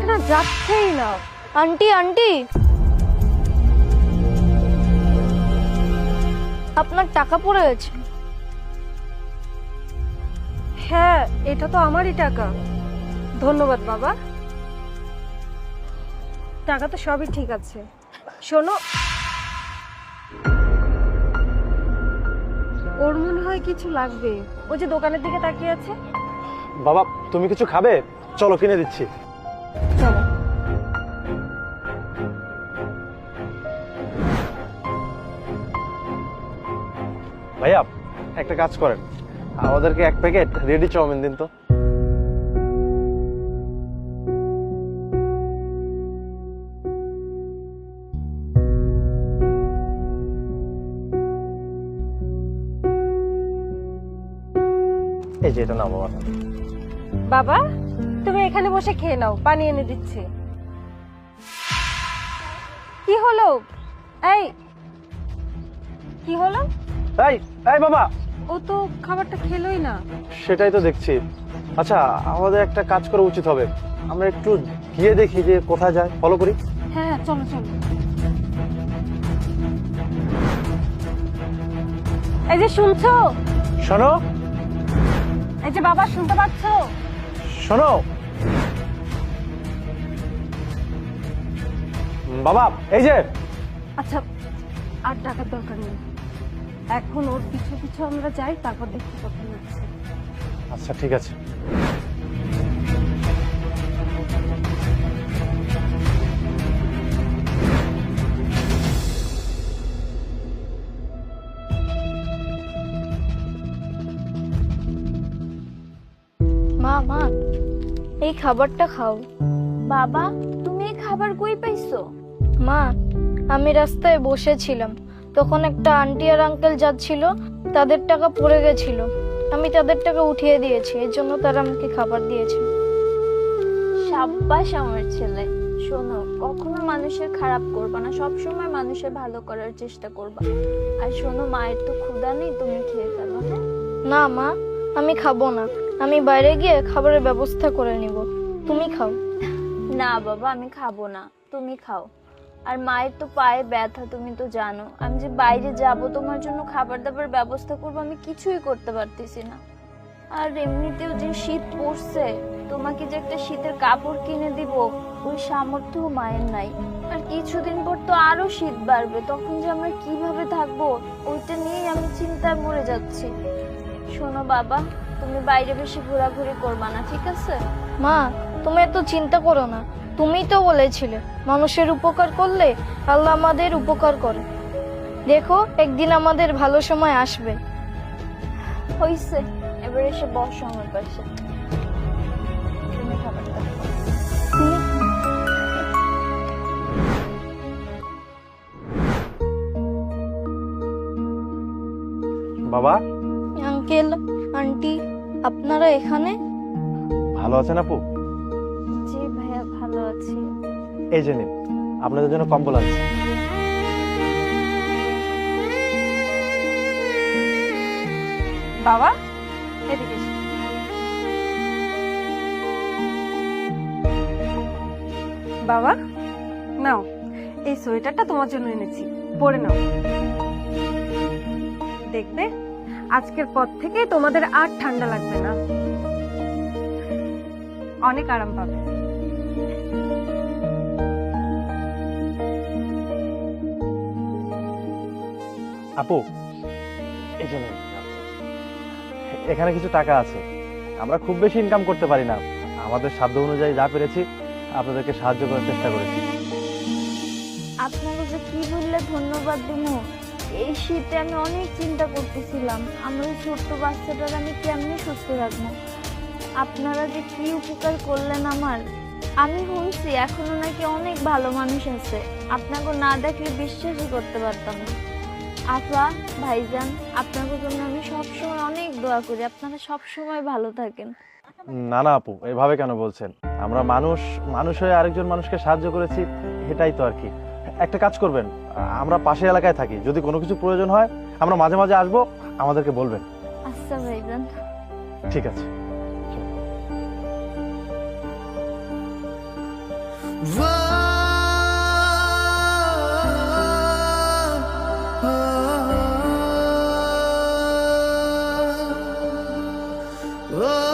লোকটা না যাচ্ছেই না। আন্টি আন্টি, আপনার টাকা পড়ে গেছে। হ্যাঁ, এটা তো আমারই টাকা। ধন্যবাদ বাবা। টাকা তো সবই ঠিক আছে। শোনো, ওর মনে হয় কিছু লাগবে। ওই যে দোকানের দিকে তাকিয়ে আছে। বাবা, তুমি কিছু খাবে? চলো কিনে দিচ্ছি। চলো। ভাইয়া, একটা কাজ করেন, আমাদেরকে এক প্যাকেট রেডি চাউমিন দিন তো। এই যে এটা নাও বাবা। বাবা, তুমি এখানে বসে খেয়ে নাও, পানি এনে দিচ্ছি। কি হলো? এই কি হলো? এই এই বাবা, ও তো খাবারটা খেলোই না। সেটাই তো দেখছি। আচ্ছা, আমাদের একটা কাজ করা উচিত হবে, আমরা একটু গিয়ে দেখি যে কোথায় যায়, ফলো করি। হ্যাঁ হ্যাঁ, চলো চলো। এই যে শুনছো? শোনো এই যে বাবা, শুনতে পাচ্ছো? শোনো বাবা, এই যে। আচ্ছা, আর টাকার দরকার নেই। এখন ওর পিছু পিছু আমরা যাই, তারপর দেখতে কোথায় যাচ্ছে। আচ্ছা ঠিক আছে। মা মা, এই খাবারটা খাও। বাবা, তুমি এই খাবার কই পাইছো? মা, আমি রাস্তায় বসেছিলাম, তখন একটা আন্টি আর আঙ্কেল যাচ্ছিল, তাদের টাকা পড়ে গেছিল। আমি তাদের টাকা উঠিয়ে দিয়েছি, এর জন্য তারা আমাকে খাবার দিয়েছে। সাব্বাস আমার ছেলে। শোনো, কখনো মানুষের খারাপ করবা না, সবসময় মানুষের ভালো করার চেষ্টা করবা। আর শোনো, মায়ের তো ক্ষুধা নেই, তুমি খেয়ে ফেলো। হ্যাঁ? না মা, আমি খাবো না, আমি বাইরে গিয়ে খাবারের ব্যবস্থা করে নিব। তুমি খাও। না বাবা, আমি খাবো না, তুমি খাও। আর মায়ের তো পায়ে ব্যথা, তুমি তো জানো। আমি যে বাইরে যাব, তোমার জন্য খাবার দাবার ব্যবস্থা করবো, আমি কিছুই করতে পারতেছি না। আর এমনিতেও যে শীত পড়ছে, তোমাকে যে একটা শীতের কাপড় কিনে দিব, ওই সামর্থ্য মায়ের নাই। আর কিছুদিন পর তো আরো শীত বাড়বে, তখন যে আমরা কিভাবে থাকবো, ওইটা নিয়েই আমি চিন্তায় মরে যাচ্ছি। শোনো বাবা, তুমি বাইরে বেশি ঘোরাঘুরি করবা না, ঠিক আছে? মা, তুমি এত চিন্তা করো না, তুমিই তো বলেছিলে মানুষের উপকার করলে আল্লাহ আমাদের উপকার করে। দেখো, একদিন আমাদের ভালো সময় আসবে। হইছে, এবার এসে বসো আমার পাশে। তুমি খাবারটা খাও। বাবা, আঙ্কেল আন্টি, আপনারা এখানে? ভালো আছেন আপু? জি ভাইয়া, ভালো আছি। এই যে নিন, আপনাদের জন্য কম্বল আছে। বাবা, এদিকে এসো। বাবা, নাও, এই সোয়েটারটা তোমার জন্য এনেছি, পরে নাও। দেখবে, আজকের পর থেকে তোমাদের আর ঠান্ডা লাগবে না, অনেক আরাম পাবে। আপু, এই যে নিন, এখানে কিছু টাকা আছে। আমরা খুব বেশি ইনকাম করতে পারি না, আমাদের সাধ্য অনুযায়ী যা পেরেছি আপনাদেরকে সাহায্য করার চেষ্টা করেছি। আপনাকে যে কি বললে ধন্যবাদ দিব। এই শীতে আমি অনেক চিন্তা করতেছিলাম, আমার এই ছোট্ট বাচ্চাটার আমি কেমনে সুস্থ রাখবো। আপনারা যে কি উপকার করলেন আমার। আমি শুনছি এখনো নাকি অনেক ভালো মানুষ আছে, আপনাকে না দেখলে বিশ্বাসই করতে পারতাম না। আপা, ভাইজান, আপনাদের জন্য আমি সবসময় অনেক দোয়া করি, আপনারা সবসময় ভালো থাকেন। না না আপু, এভাবে কেন বলছেন? আমরা মানুষ হয়ে আরেকজন মানুষকে সাহায্য করেছি, এটাই তো আর কি। একটা কাজ করবেন, আমরা পাশের এলাকায় থাকি, যদি কোনো কিছু প্রয়োজন হয় আমরা মাঝে মাঝে আসবো, আমাদেরকে বলবেন। আচ্ছা ভাইজান। ঠিক আছে। Oh